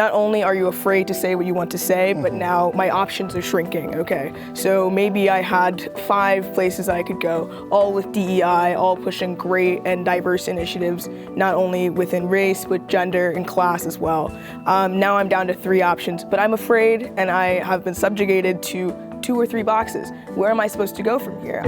not only are you afraid to say what you want to say, but now my options are shrinking, okay? So maybe I had 5 places I could go, all with DEI, all pushing great and diverse initiatives, not only within race, but gender and class as well. Now I'm down to 3 options, but I'm afraid and I have been subjugated to 2 or 3 boxes. Where am I supposed to go from here?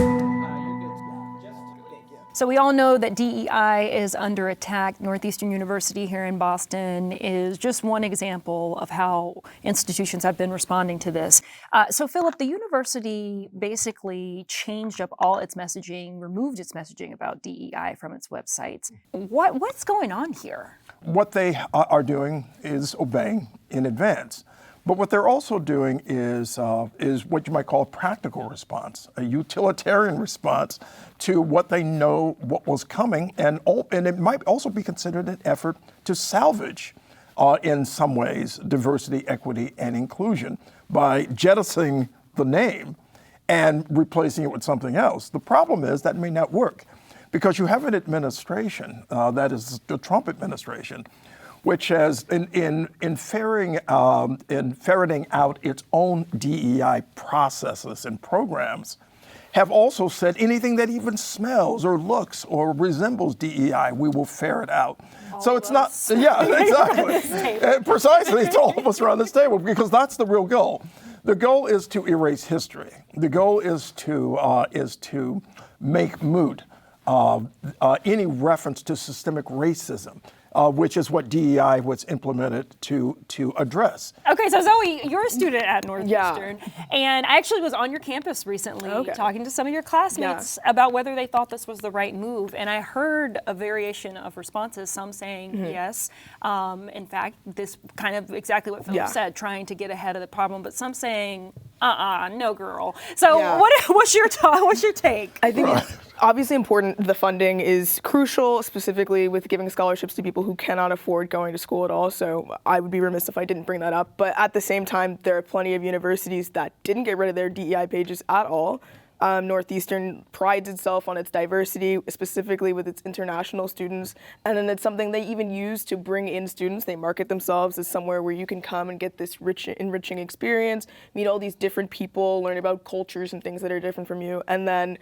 So we all know that DEI is under attack. Northeastern University here in Boston is just one example of how institutions have been responding to this. So Phillip, the university basically changed up all its messaging, removed its messaging about DEI from its websites. What's going on here? What they are doing is obeying in advance. But what they're also doing is what you might call a practical response, a utilitarian response to what they know what was coming, and it might also be considered an effort to salvage, in some ways, diversity, equity, and inclusion by jettisoning the name and replacing it with something else. The problem is that may not work because you have an administration, that is the Trump administration, which has, in ferreting out its own DEI processes and programs, have also said anything that even smells or looks or resembles DEI, we will ferret out. So it's not, yeah, exactly. Precisely, it's all of us around this table because that's the real goal. The goal is to erase history. The goal is to make moot any reference to systemic racism. Which is what DEI was implemented to address. Okay, so Zoe, you're a student at Northeastern, and I actually was on your campus recently talking to some of your classmates about whether they thought this was the right move, and I heard a variation of responses, some saying yes, in fact, this kind of exactly what Phillip said, trying to get ahead of the problem, but some saying, no girl. So what's your take? I think it's obviously important. The funding is crucial, specifically with giving scholarships to people who cannot afford going to school at all. So I would be remiss if I didn't bring that up. But at the same time, there are plenty of universities that didn't get rid of their DEI pages at all. Northeastern prides itself on its diversity, specifically with its international students. And then it's something they even use to bring in students. They market themselves as somewhere where you can come and get this rich, enriching experience, meet all these different people, learn about cultures and things that are different from you. And then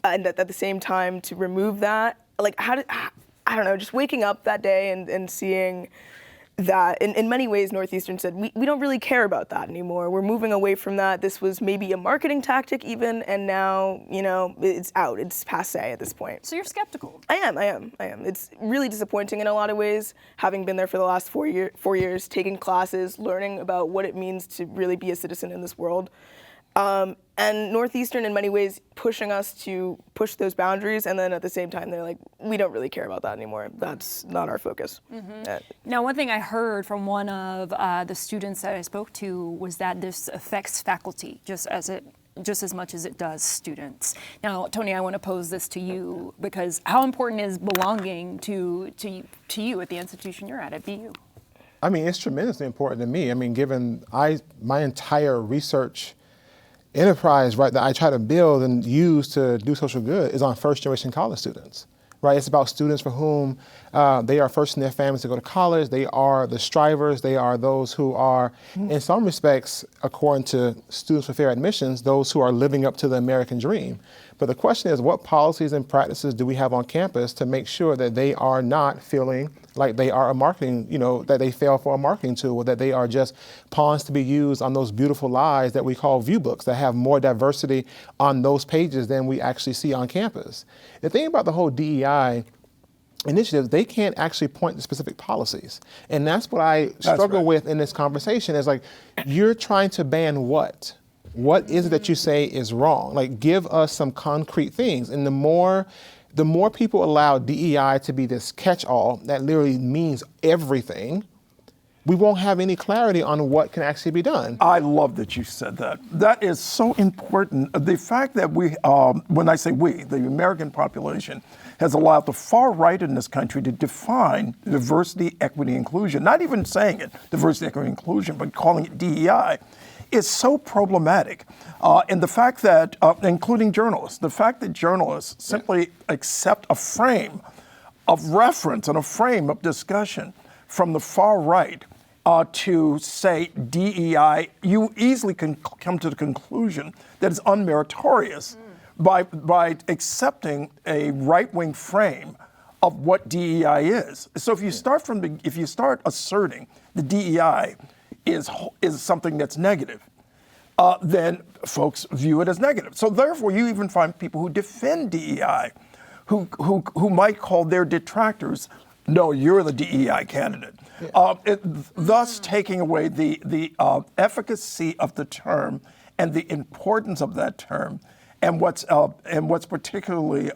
and at the same time, to remove that, like, I don't know, just waking up that day and seeing that in many ways Northeastern said, we don't really care about that anymore. We're moving away from that. This was maybe a marketing tactic even, and now, it's out. It's passé at this point. So you're skeptical? I am. It's really disappointing in a lot of ways, having been there for the last 4 years, taking classes, learning about what it means to really be a citizen in this world. And Northeastern, in many ways, pushing us to push those boundaries, and then at the same time, they're like, we don't really care about that anymore. That's not our focus. Now, one thing I heard from one of the students that I spoke to was that this affects faculty just as much as it does students. Now, Tony, I want to pose this to you because how important is belonging to you at the institution you're at BU? I mean, it's tremendously important to me. I mean, given my entire research enterprise, right, that I try to build and use to do social good is on first generation college students, right? It's about students for whom they are first in their families to go to college. They are the strivers. They are those who are, in some respects, according to Students for Fair Admissions, those who are living up to the American dream. But the question is, what policies and practices do we have on campus to make sure that they are not feeling like they are a marketing, that they fail for a marketing tool, or that they are just pawns to be used on those beautiful lies that we call view books that have more diversity on those pages than we actually see on campus. The thing about the whole DEI initiatives, they can't actually point to specific policies. And that's what I struggle with in this conversation is like, you're trying to ban what? What is it that you say is wrong? Like, give us some concrete things. And the more people allow DEI to be this catch-all that literally means everything, we won't have any clarity on what can actually be done. I love that you said that. That is so important. The fact that we, when I say we, the American population, has allowed the far right in this country to define diversity, equity, inclusion, not even saying it, diversity, equity, inclusion, but calling it DEI, is so problematic. And the fact that, including journalists, the fact that journalists simply accept a frame of reference and a frame of discussion from the far right to say DEI, you easily can come to the conclusion that it's unmeritorious by accepting a right-wing frame of what DEI is. So if you start asserting the DEI is something that's negative, then folks view it as negative. So therefore, you even find people who defend DEI, who might call their detractors, no, you're the DEI candidate. Thus taking away the efficacy of the term and the importance of that term, and what's particularly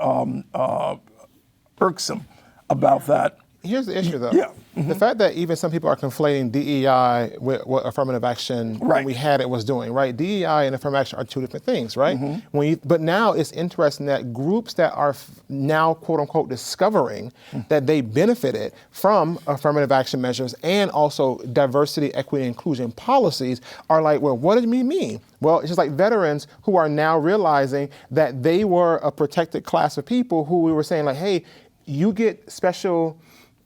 irksome about that. Here's the issue, though. Yeah. The fact that even some people are conflating DEI with what affirmative action when we had it was doing, right? DEI and affirmative action are two different things, right? But now it's interesting that groups that are now, quote unquote, discovering that they benefited from affirmative action measures and also diversity, equity, and inclusion policies are like, well, what does it mean? Well, it's just like veterans who are now realizing that they were a protected class of people who we were saying like, hey, you get special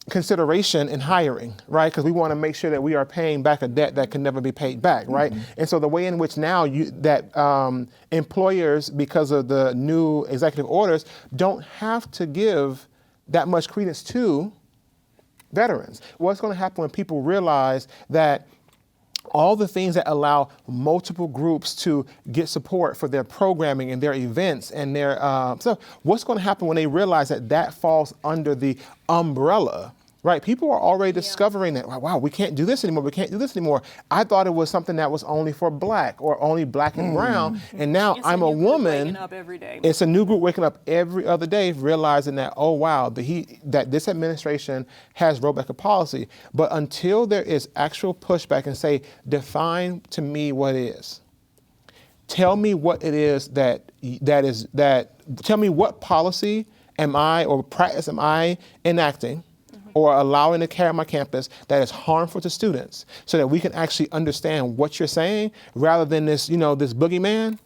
consideration in hiring, right? Because we want to make sure that we are paying back a debt that can never be paid back, right? And so the way in which now employers, because of the new executive orders, don't have to give that much credence to veterans. What's going to happen when people realize that all the things that allow multiple groups to get support for their programming and their events and their stuff, what's going to happen when they realize that that falls under the umbrella, right? People are already discovering that, wow, we can't do this anymore. I thought it was something that was only for black or only black and brown. And now I'm a woman. Waking up every day. It's a new group waking up every other day, realizing that, oh, wow, that this administration has rolled back a policy. But until there is actual pushback and say, define to me what it is. Tell me what it is tell me what policy am I or practice am I enacting or allowing to carry on my campus that is harmful to students so that we can actually understand what you're saying rather than this, this boogeyman.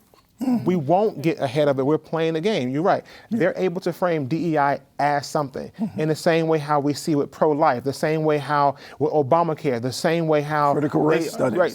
We won't get ahead of it. We're playing the game. You're right. They're able to frame DEI as something in the same way how we see with pro-life, the same way how with Obamacare, the same way how critical race studies. Right,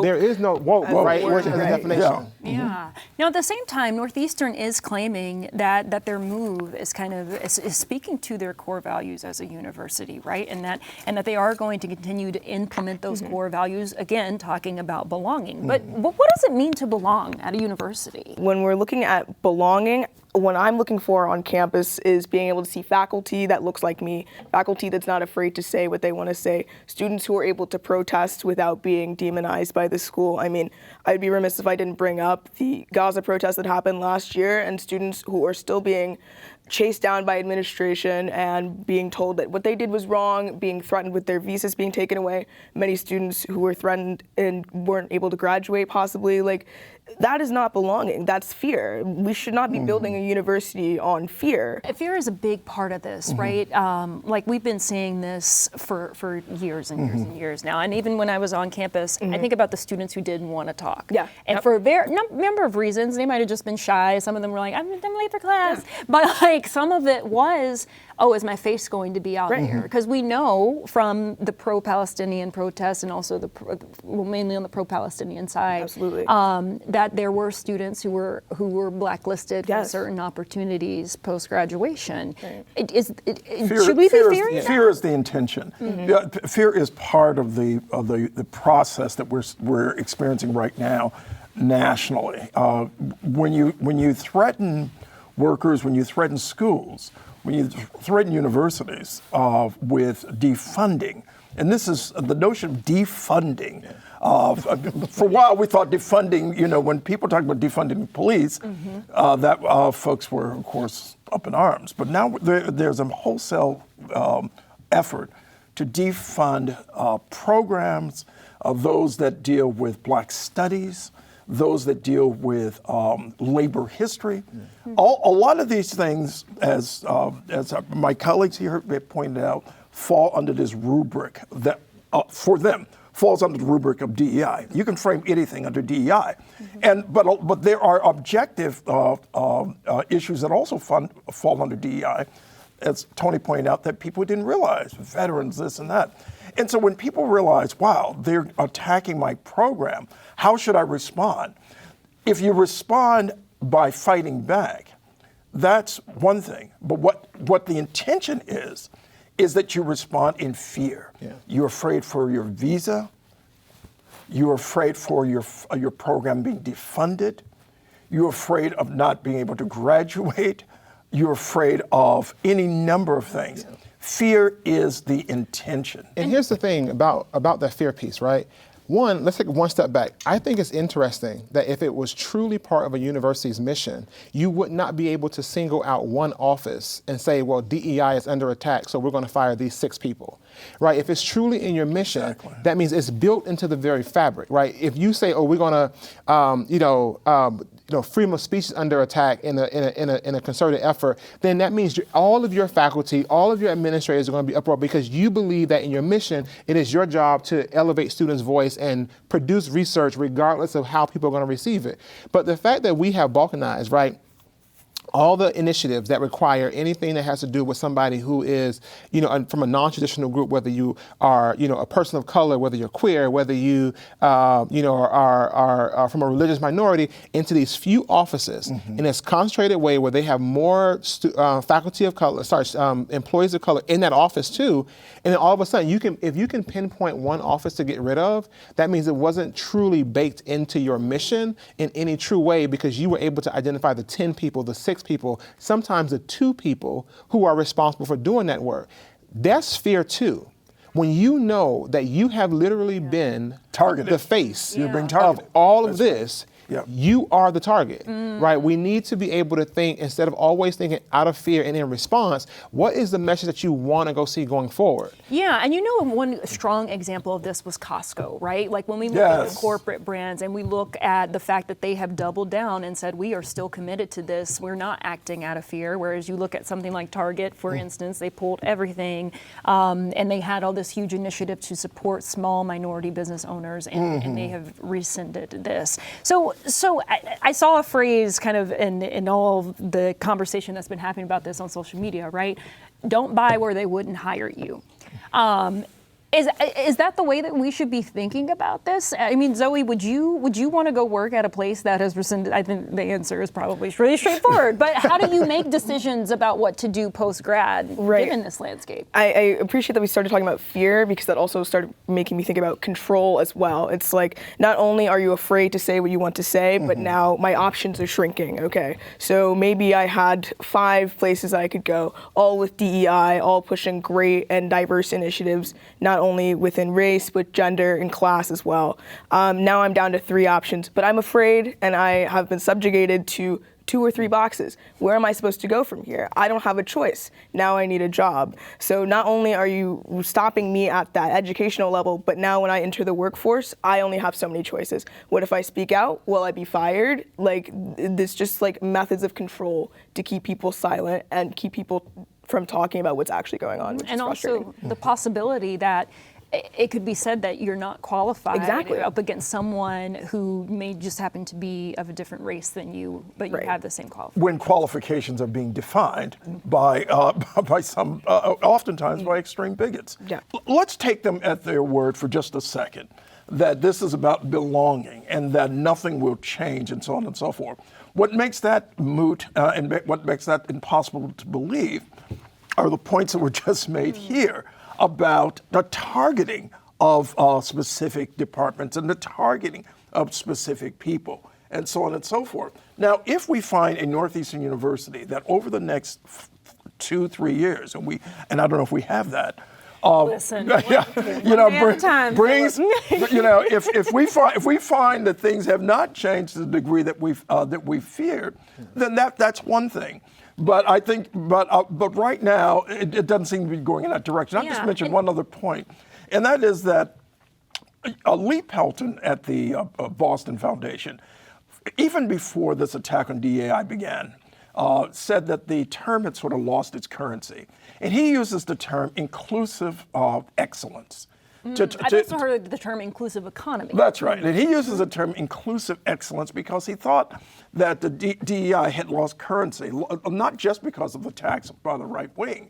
there is no woke, right? Which is the definition. Yeah. Now, at the same time, Northeastern is claiming that their move is is speaking to their core values as a university, right? And that they are going to continue to implement those core values. Again, talking about belonging. But what does it mean to belong at a university? When we're looking at belonging, what I'm looking for on campus is being able to see faculty that looks like me, faculty that's not afraid to say what they want to say, students who are able to protest without being demonized by the school. I mean, I'd be remiss if I didn't bring up the Gaza protest that happened last year and students who are still being chased down by administration and being told that what they did was wrong, being threatened with their visas being taken away, many students who were threatened and weren't able to graduate possibly. Like, that is not belonging. That's fear. We should not be building a university on fear. Fear is a big part of this, right? Like, we've been seeing this for years and years and years now. And even when I was on campus, I think about the students who didn't want to talk. Yeah. And for a number of reasons, they might have just been shy. Some of them were like, I'm late for class. But like, some of it was, oh, is my face going to be out there? Because we know from the pro-Palestinian protests and also mainly on the pro-Palestinian side, absolutely, that there were students who were blacklisted for certain opportunities post-graduation. Should we be fearing that? Fear is the intention. Fear is part of the process that we're experiencing right now nationally. When you threaten workers, when you threaten schools, when you threaten universities with defunding, and this is the notion of defunding. For a while, we thought defunding, when people talk about defunding the police, that folks were, of course, up in arms. But now there's a wholesale effort to defund programs, those that deal with Black studies, those that deal with labor history. A lot of these things, as my colleagues here have pointed out, fall under this rubric that, for them, falls under the rubric of DEI. You can frame anything under DEI. But there are objective issues that also fall under DEI, as Tony pointed out, that people didn't realize, veterans, this and that. And so when people realize, wow, they're attacking my program, how should I respond? If you respond by fighting back, that's one thing. But what the intention is that you respond in fear. Yeah. You're afraid for your visa. You're afraid for your program being defunded. You're afraid of not being able to graduate. You're afraid of any number of things. Yeah. Fear is the intention. And here's the thing about that fear piece, right? One, let's take one step back. I think it's interesting that if it was truly part of a university's mission, you would not be able to single out one office and say, well, DEI is under attack, so we're going to fire these 6 people, right? If it's truly in your mission, exactly. That means it's built into the very fabric, right? If you say, oh, we're going to, freedom of speech is under attack in a concerted effort, then that means all of your faculty, all of your administrators are going to be uproar because you believe that in your mission, it is your job to elevate students' voice and produce research regardless of how people are going to receive it. But the fact that we have balkanized, right, all the initiatives that require anything that has to do with somebody who is, from a non-traditional group, whether you are, a person of color, whether you're queer, whether you, are from a religious minority, into these few offices in this concentrated way where they have more faculty of color, employees of color in that office too. And then all of a sudden, if you can pinpoint one office to get rid of, that means it wasn't truly baked into your mission in any true way because you were able to identify the 10 people, the 6 people, sometimes the 2 people who are responsible for doing that work. That's fear too. When you know that you have literally been targeted, the face You're being targeted. of all of this, Yep. You are the target, right? We need to be able to think, instead of always thinking out of fear and in response, what is the message that you want to go see going forward? Yeah, and one strong example of this was Costco, right? Like when we look at the corporate brands and we look at the fact that they have doubled down and said, we are still committed to this, we're not acting out of fear. Whereas you look at something like Target, for instance, they pulled everything and they had all this huge initiative to support small minority business owners and they have rescinded this. So I saw a phrase kind of in all the conversation that's been happening about this on social media, right? Don't buy where they wouldn't hire you. Is that the way that we should be thinking about this? I mean, Zoe, would you want to go work at a place that has rescinded? I think the answer is probably really straightforward. But how do you make decisions about what to do post-grad given this landscape? I appreciate that we started talking about fear because that also started making me think about control as well. It's like, not only are you afraid to say what you want to say, but now my options are shrinking. Okay, so maybe I had 5 places I could go, all with DEI, all pushing great and diverse initiatives, not only within race, but gender and class as well. Now I'm down to 3 options, but I'm afraid and I have been subjugated to 2 or 3 boxes. Where am I supposed to go from here? I don't have a choice. Now I need a job. So not only are you stopping me at that educational level, but now when I enter the workforce, I only have so many choices. What if I speak out? Will I be fired? Like, this just like methods of control to keep people silent and keep people from talking about what's actually going on, which and is also the possibility that it could be said that you're not qualified up against someone who may just happen to be of a different race than you, but you have the same qualifications. When qualifications are being defined by some, oftentimes by extreme bigots. Yeah. Let's take them at their word for just a second, that this is about belonging and that nothing will change and so on and so forth. What makes that moot and what makes that impossible to believe are the points that were just made here about the targeting of specific departments and the targeting of specific people and so on and so forth. Now, if we find a Northeastern University that over the next 2-3 years, and I don't know if we have that, Listen, brings if we find that things have not changed to the degree that we feared, then that's one thing. But I think, but right now it doesn't seem to be going in that direction. I'll just mention one other point, and that is that Lee Pelton at the Boston Foundation, even before this attack on DEI began, said that the term had sort of lost its currency. And he uses the term inclusive excellence. I've also heard the term inclusive economy. That's right. And he uses the term inclusive excellence because he thought that the DEI had lost currency, not just because of attacks by the right wing,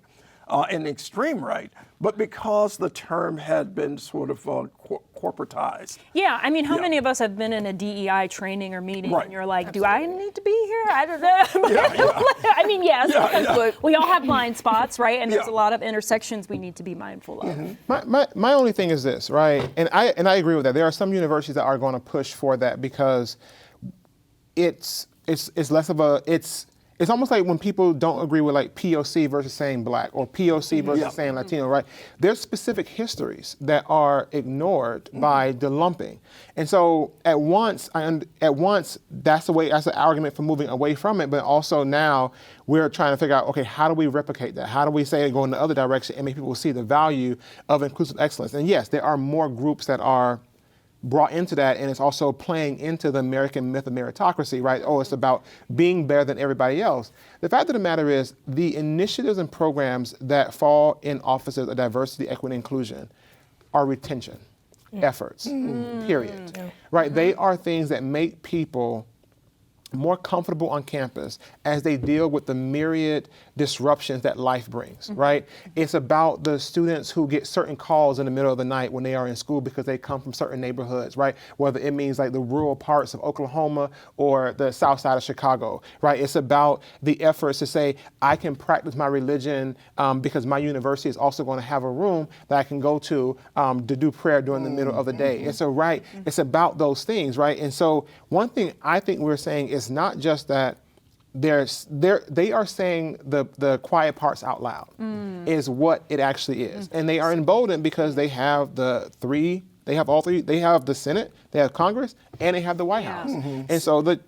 and extreme right, but because the term had been sort of corporatized. Yeah, I mean, how many of us have been in a DEI training or meeting and you're like, Absolutely. do I need to be here? I don't know. I mean, yes, because we all have blind spots, right? And there's a lot of intersections we need to be mindful of. My only thing is this, right? And I agree with that. There are some universities that are going to push for that because it's less of a it's almost like when people don't agree with like POC versus saying black or POC versus saying Latino, right? There's specific histories that are ignored by the lumping. And so at once, that's the argument for moving away from it, but also now we're trying to figure out, okay, how do we replicate that? How do we say go in the other direction and make people see the value of inclusive excellence? And yes, there are more groups that are brought into that, and it's also playing into the American myth of meritocracy, right? Oh, it's about being better than everybody else. The fact of the matter is, the initiatives and programs that fall in offices of diversity, equity, and inclusion are retention efforts, period. Right? They are things that make people more comfortable on campus as they deal with the myriad disruptions that life brings, right? It's about the students who get certain calls in the middle of the night when they are in school because they come from certain neighborhoods, right? Whether it means like the rural parts of Oklahoma or the south side of Chicago, right? It's about the efforts to say, I can practice my religion because my university is also going to have a room that I can go to do prayer during the middle of the day. It's it's about those things, right? And so one thing I think we're saying is not just that they are saying the quiet parts out loud is what it actually is. And they are emboldened because they have all three, they have the Senate, they have Congress, and they have the White House. And so the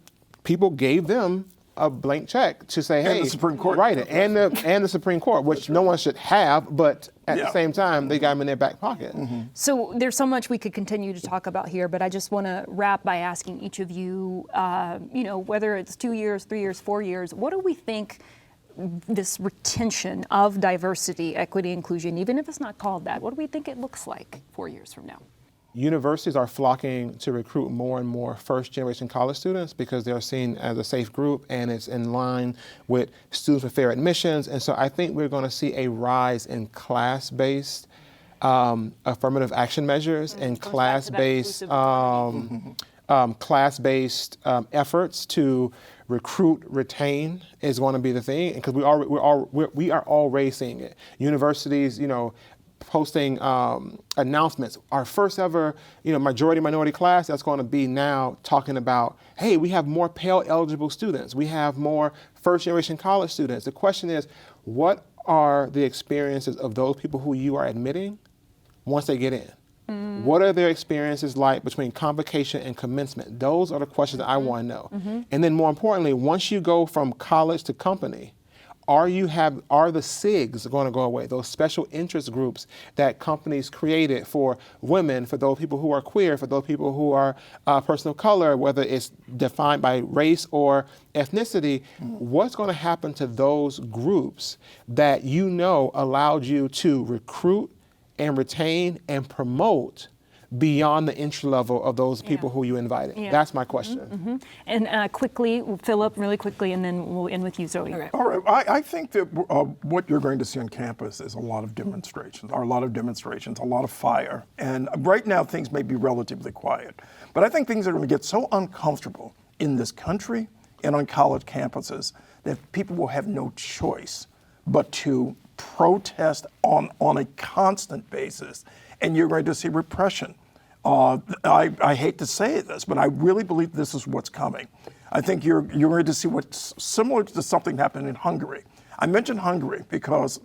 people gave them a blank check to say, hey, and the Supreme Court. Write it, and the Supreme Court, which no one should have, but at the same time, they got them in their back pocket. So there's so much we could continue to talk about here, but I just want to wrap by asking each of you, whether it's 2 years, 3 years, 4 years, what do we think this retention of diversity, equity, inclusion, even if it's not called that, what do we think it looks like 4 years from now? Universities are flocking to recruit more and more first-generation college students because they're seen as a safe group and it's in line with Students with Fair Admissions. And so I think we're going to see a rise in class-based affirmative action measures and class-based efforts to recruit, retain is going to be the thing, because we are already seeing it. Universities, posting announcements. Our first ever, majority minority class, that's going to be now talking about, hey, we have more Pell eligible students. We have more first generation college students. The question is, what are the experiences of those people who you are admitting once they get in? What are their experiences like between convocation and commencement? Those are the questions that I want to know. And then more importantly, once you go from college to company, are the SIGs going to go away? Those special interest groups that companies created for women, for those people who are queer, for those people who are person of color, whether it's defined by race or ethnicity, what's going to happen to those groups that allowed you to recruit and retain and promote beyond the entry level of those people who you invited? That's my question. And quickly, Phillip, really quickly, and then we'll end with you, Zoe. Okay. All right. I think that what you're going to see on campus is a lot of demonstrations, a lot of fire. And right now, things may be relatively quiet. But I think things are going to get so uncomfortable in this country and on college campuses that people will have no choice but to protest on a constant basis. And you're going to see repression. I hate to say this, but I really believe this is what's coming. I think you're going to see what's similar to something happened in Hungary. I mentioned Hungary because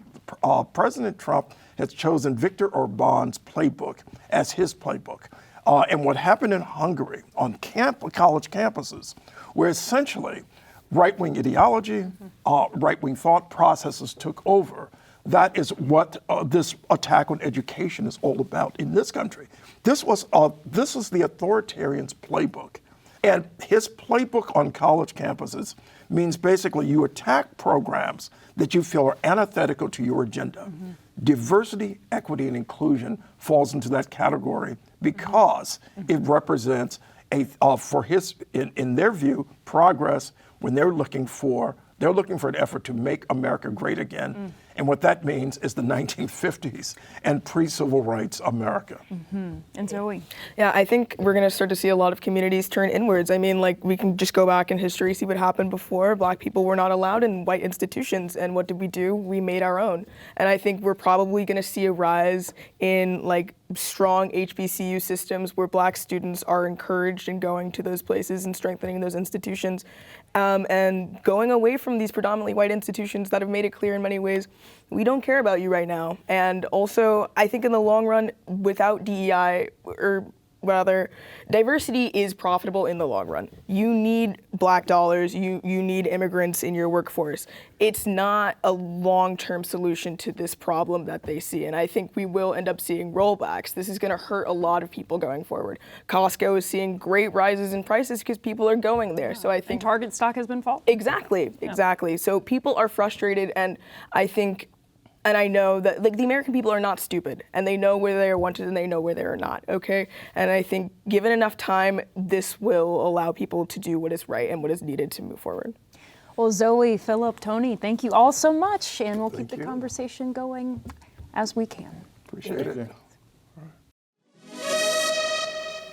President Trump has chosen Viktor Orban's playbook as his playbook. And what happened in Hungary on college campuses, where essentially right-wing ideology, right-wing thought processes took over. That is what this attack on education is all about in this country. This was the authoritarian's playbook. And his playbook on college campuses means basically you attack programs that you feel are antithetical to your agenda. Diversity, equity, and inclusion falls into that category because it represents in their view, progress when they're looking for an effort to make America great again. And what that means is the 1950s and pre-civil rights America. And Zoe? Yeah, I think we're going to start to see a lot of communities turn inwards. I mean, like, we can just go back in history, see what happened before. Black people were not allowed in white institutions, and what did? We made our own. And I think we're probably going to see a rise in, like, strong HBCU systems where Black students are encouraged in going to those places and strengthening those institutions, and going away from these predominantly white institutions that have made it clear in many ways, we don't care about you right now. And also, I think in the long run, without DEI, or rather, diversity is profitable in the long run. You need Black dollars, you need immigrants in your workforce. It's not a long-term solution to this problem that they see, and I think we will end up seeing rollbacks. This is gonna hurt a lot of people going forward. Costco is seeing great rises in prices because people are going there, so I think— And Target stock has been falling. Exactly. So people are frustrated, and I think— and I know that, like, the American people are not stupid, and they know where they are wanted and they know where they are not, okay? And I think given enough time, this will allow people to do what is right and what is needed to move forward. Well, Zoe, Phillip, Tony, thank you all so much, and we'll keep the conversation going as we can. Appreciate it.